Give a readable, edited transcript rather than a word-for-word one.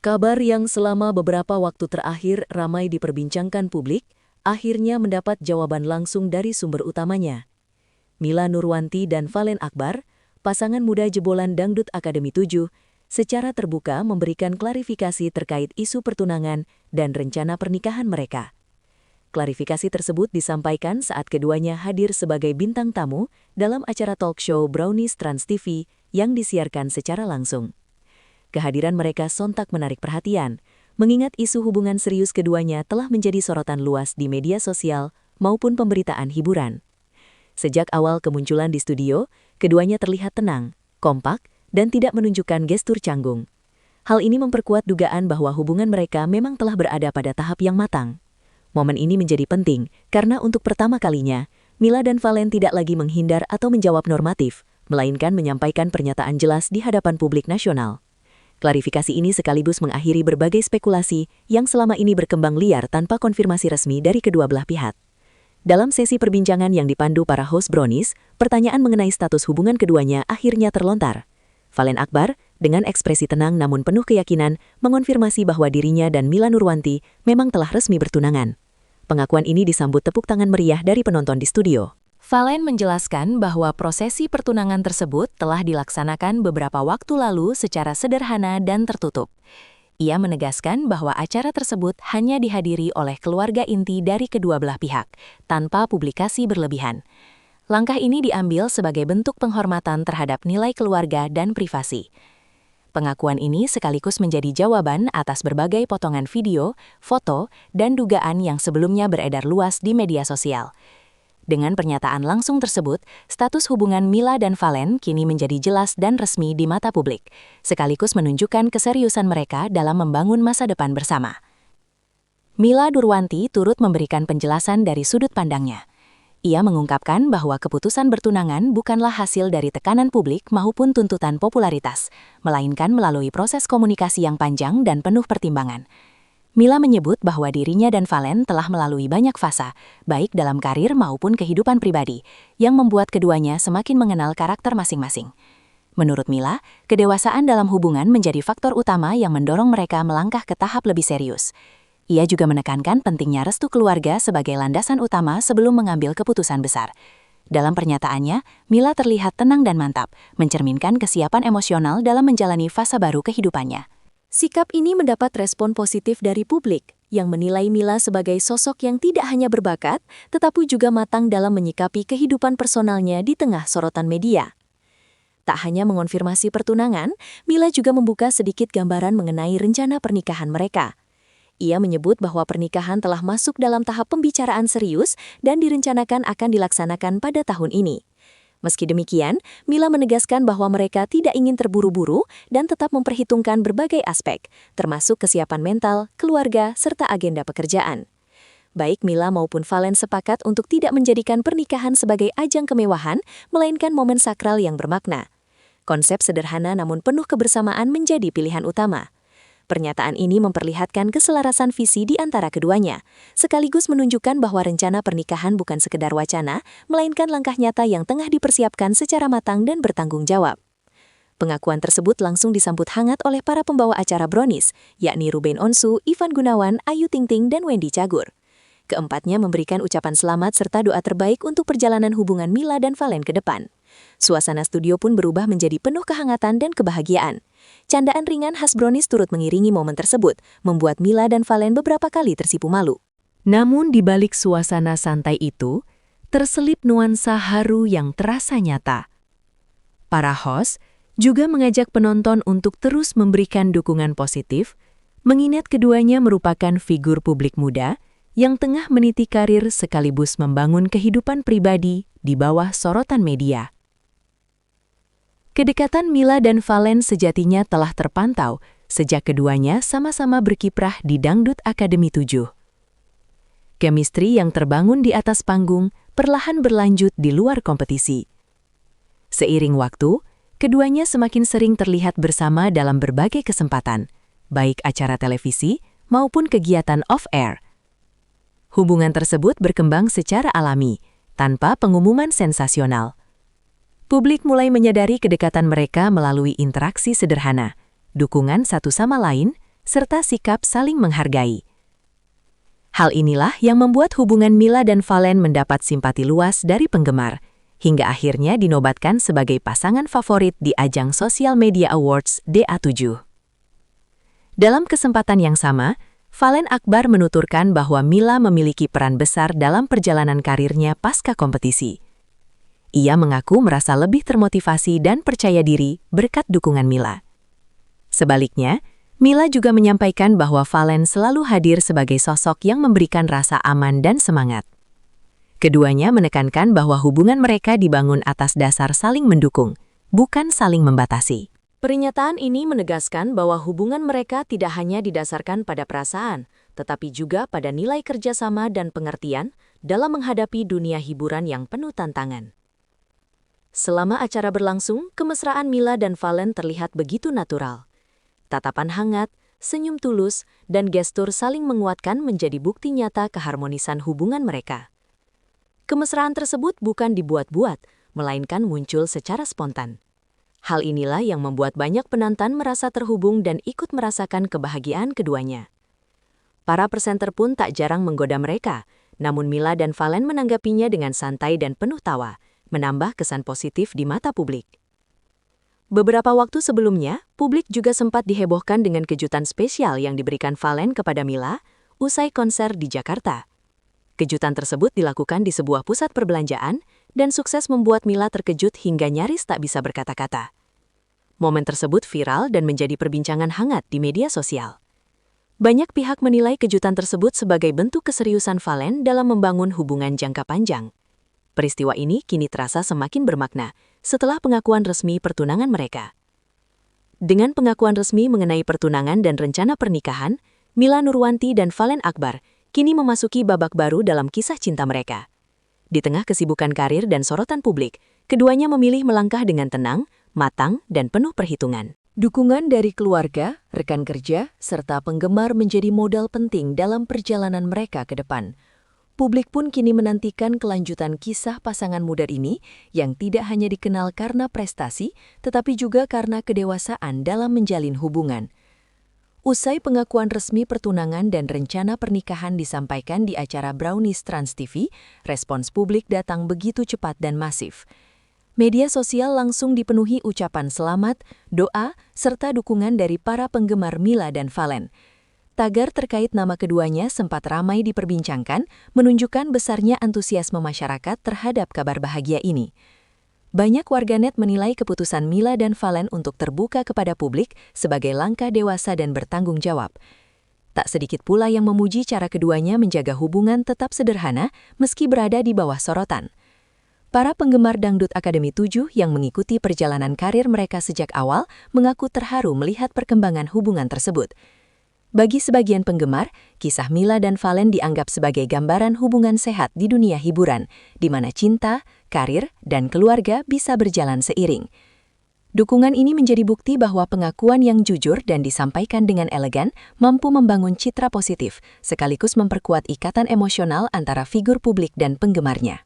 Kabar yang selama beberapa waktu terakhir ramai diperbincangkan publik, akhirnya mendapat jawaban langsung dari sumber utamanya. Mila Nurwanti dan Valen Akbar, pasangan muda jebolan Dangdut Akademi 7, secara terbuka memberikan klarifikasi terkait isu pertunangan dan rencana pernikahan mereka. Klarifikasi tersebut disampaikan saat keduanya hadir sebagai bintang tamu dalam acara talk show Brownies Trans TV yang disiarkan secara langsung. Kehadiran mereka sontak menarik perhatian, mengingat isu hubungan serius keduanya telah menjadi sorotan luas di media sosial maupun pemberitaan hiburan. Sejak awal kemunculan di studio, keduanya terlihat tenang, kompak, dan tidak menunjukkan gestur canggung. Hal ini memperkuat dugaan bahwa hubungan mereka memang telah berada pada tahap yang matang. Momen ini menjadi penting karena untuk pertama kalinya, Mila dan Valen tidak lagi menghindar atau menjawab normatif, melainkan menyampaikan pernyataan jelas di hadapan publik nasional. Klarifikasi ini sekaligus mengakhiri berbagai spekulasi yang selama ini berkembang liar tanpa konfirmasi resmi dari kedua belah pihak. Dalam sesi perbincangan yang dipandu para host Brownies, pertanyaan mengenai status hubungan keduanya akhirnya terlontar. Valen Akbar, dengan ekspresi tenang namun penuh keyakinan, mengonfirmasi bahwa dirinya dan Mila Nurwanti memang telah resmi bertunangan. Pengakuan ini disambut tepuk tangan meriah dari penonton di studio. Valen menjelaskan bahwa prosesi pertunangan tersebut telah dilaksanakan beberapa waktu lalu secara sederhana dan tertutup. Ia menegaskan bahwa acara tersebut hanya dihadiri oleh keluarga inti dari kedua belah pihak, tanpa publikasi berlebihan. Langkah ini diambil sebagai bentuk penghormatan terhadap nilai keluarga dan privasi. Pengakuan ini sekaligus menjadi jawaban atas berbagai potongan video, foto, dan dugaan yang sebelumnya beredar luas di media sosial. Dengan pernyataan langsung tersebut, status hubungan Mila dan Valen kini menjadi jelas dan resmi di mata publik, sekaligus menunjukkan keseriusan mereka dalam membangun masa depan bersama. Mila Nurwanti turut memberikan penjelasan dari sudut pandangnya. Ia mengungkapkan bahwa keputusan bertunangan bukanlah hasil dari tekanan publik maupun tuntutan popularitas, melainkan melalui proses komunikasi yang panjang dan penuh pertimbangan. Mila menyebut bahwa dirinya dan Valen telah melalui banyak fase, baik dalam karir maupun kehidupan pribadi, yang membuat keduanya semakin mengenal karakter masing-masing. Menurut Mila, kedewasaan dalam hubungan menjadi faktor utama yang mendorong mereka melangkah ke tahap lebih serius. Ia juga menekankan pentingnya restu keluarga sebagai landasan utama sebelum mengambil keputusan besar. Dalam pernyataannya, Mila terlihat tenang dan mantap, mencerminkan kesiapan emosional dalam menjalani fase baru kehidupannya. Sikap ini mendapat respon positif dari publik, yang menilai Mila sebagai sosok yang tidak hanya berbakat, tetapi juga matang dalam menyikapi kehidupan personalnya di tengah sorotan media. Tak hanya mengonfirmasi pertunangan, Mila juga membuka sedikit gambaran mengenai rencana pernikahan mereka. Ia menyebut bahwa pernikahan telah masuk dalam tahap pembicaraan serius dan direncanakan akan dilaksanakan pada tahun ini. Meski demikian, Mila menegaskan bahwa mereka tidak ingin terburu-buru dan tetap memperhitungkan berbagai aspek, termasuk kesiapan mental, keluarga, serta agenda pekerjaan. Baik Mila maupun Valen sepakat untuk tidak menjadikan pernikahan sebagai ajang kemewahan, melainkan momen sakral yang bermakna. Konsep sederhana namun penuh kebersamaan menjadi pilihan utama. Pernyataan ini memperlihatkan keselarasan visi di antara keduanya, sekaligus menunjukkan bahwa rencana pernikahan bukan sekedar wacana, melainkan langkah nyata yang tengah dipersiapkan secara matang dan bertanggung jawab. Pengakuan tersebut langsung disambut hangat oleh para pembawa acara Brownies, yakni Ruben Onsu, Ivan Gunawan, Ayu Ting Ting, dan Wendy Cagur. Keempatnya memberikan ucapan selamat serta doa terbaik untuk perjalanan hubungan Mila dan Valen ke depan. Suasana studio pun berubah menjadi penuh kehangatan dan kebahagiaan. Candaan ringan khas Brownies turut mengiringi momen tersebut, membuat Mila dan Valen beberapa kali tersipu malu. Namun di balik suasana santai itu, terselip nuansa haru yang terasa nyata. Para host juga mengajak penonton untuk terus memberikan dukungan positif, mengingat keduanya merupakan figur publik muda yang tengah meniti karir sekaligus membangun kehidupan pribadi di bawah sorotan media. Kedekatan Mila dan Valen sejatinya telah terpantau sejak keduanya sama-sama berkiprah di Dangdut Akademi 7. Chemistry yang terbangun di atas panggung perlahan berlanjut di luar kompetisi. Seiring waktu, keduanya semakin sering terlihat bersama dalam berbagai kesempatan, baik acara televisi maupun kegiatan off-air. Hubungan tersebut berkembang secara alami, tanpa pengumuman sensasional. Publik mulai menyadari kedekatan mereka melalui interaksi sederhana, dukungan satu sama lain, serta sikap saling menghargai. Hal inilah yang membuat hubungan Mila dan Valen mendapat simpati luas dari penggemar, hingga akhirnya dinobatkan sebagai pasangan favorit di ajang Social Media Awards DA7. Dalam kesempatan yang sama, Valen Akbar menuturkan bahwa Mila memiliki peran besar dalam perjalanan karirnya pasca kompetisi. Ia mengaku merasa lebih termotivasi dan percaya diri berkat dukungan Mila. Sebaliknya, Mila juga menyampaikan bahwa Valen selalu hadir sebagai sosok yang memberikan rasa aman dan semangat. Keduanya menekankan bahwa hubungan mereka dibangun atas dasar saling mendukung, bukan saling membatasi. Pernyataan ini menegaskan bahwa hubungan mereka tidak hanya didasarkan pada perasaan, tetapi juga pada nilai kerjasama dan pengertian dalam menghadapi dunia hiburan yang penuh tantangan. Selama acara berlangsung, kemesraan Mila dan Valen terlihat begitu natural. Tatapan hangat, senyum tulus, dan gestur saling menguatkan menjadi bukti nyata keharmonisan hubungan mereka. Kemesraan tersebut bukan dibuat-buat, melainkan muncul secara spontan. Hal inilah yang membuat banyak penonton merasa terhubung dan ikut merasakan kebahagiaan keduanya. Para presenter pun tak jarang menggoda mereka, namun Mila dan Valen menanggapinya dengan santai dan penuh tawa, menambah kesan positif di mata publik. Beberapa waktu sebelumnya, publik juga sempat dihebohkan dengan kejutan spesial yang diberikan Valen kepada Mila usai konser di Jakarta. Kejutan tersebut dilakukan di sebuah pusat perbelanjaan dan sukses membuat Mila terkejut hingga nyaris tak bisa berkata-kata. Momen tersebut viral dan menjadi perbincangan hangat di media sosial. Banyak pihak menilai kejutan tersebut sebagai bentuk keseriusan Valen dalam membangun hubungan jangka panjang. Peristiwa ini kini terasa semakin bermakna setelah pengakuan resmi pertunangan mereka. Dengan pengakuan resmi mengenai pertunangan dan rencana pernikahan, Mila Nurwanti dan Valen Akbar kini memasuki babak baru dalam kisah cinta mereka. Di tengah kesibukan karir dan sorotan publik, keduanya memilih melangkah dengan tenang, matang, dan penuh perhitungan. Dukungan dari keluarga, rekan kerja, serta penggemar menjadi modal penting dalam perjalanan mereka ke depan. Publik pun kini menantikan kelanjutan kisah pasangan muda ini yang tidak hanya dikenal karena prestasi, tetapi juga karena kedewasaan dalam menjalin hubungan. Usai pengakuan resmi pertunangan dan rencana pernikahan disampaikan di acara Brownies Trans TV, respons publik datang begitu cepat dan masif. Media sosial langsung dipenuhi ucapan selamat, doa, serta dukungan dari para penggemar Mila dan Valen. Tagar terkait nama keduanya sempat ramai diperbincangkan, menunjukkan besarnya antusiasme masyarakat terhadap kabar bahagia ini. Banyak warganet menilai keputusan Mila dan Valen untuk terbuka kepada publik sebagai langkah dewasa dan bertanggung jawab. Tak sedikit pula yang memuji cara keduanya menjaga hubungan tetap sederhana meski berada di bawah sorotan. Para penggemar Dangdut Akademi 7 yang mengikuti perjalanan karir mereka sejak awal mengaku terharu melihat perkembangan hubungan tersebut. Bagi sebagian penggemar, kisah Mila dan Valen dianggap sebagai gambaran hubungan sehat di dunia hiburan, di mana cinta, karir, dan keluarga bisa berjalan seiring. Dukungan ini menjadi bukti bahwa pengakuan yang jujur dan disampaikan dengan elegan mampu membangun citra positif, sekaligus memperkuat ikatan emosional antara figur publik dan penggemarnya.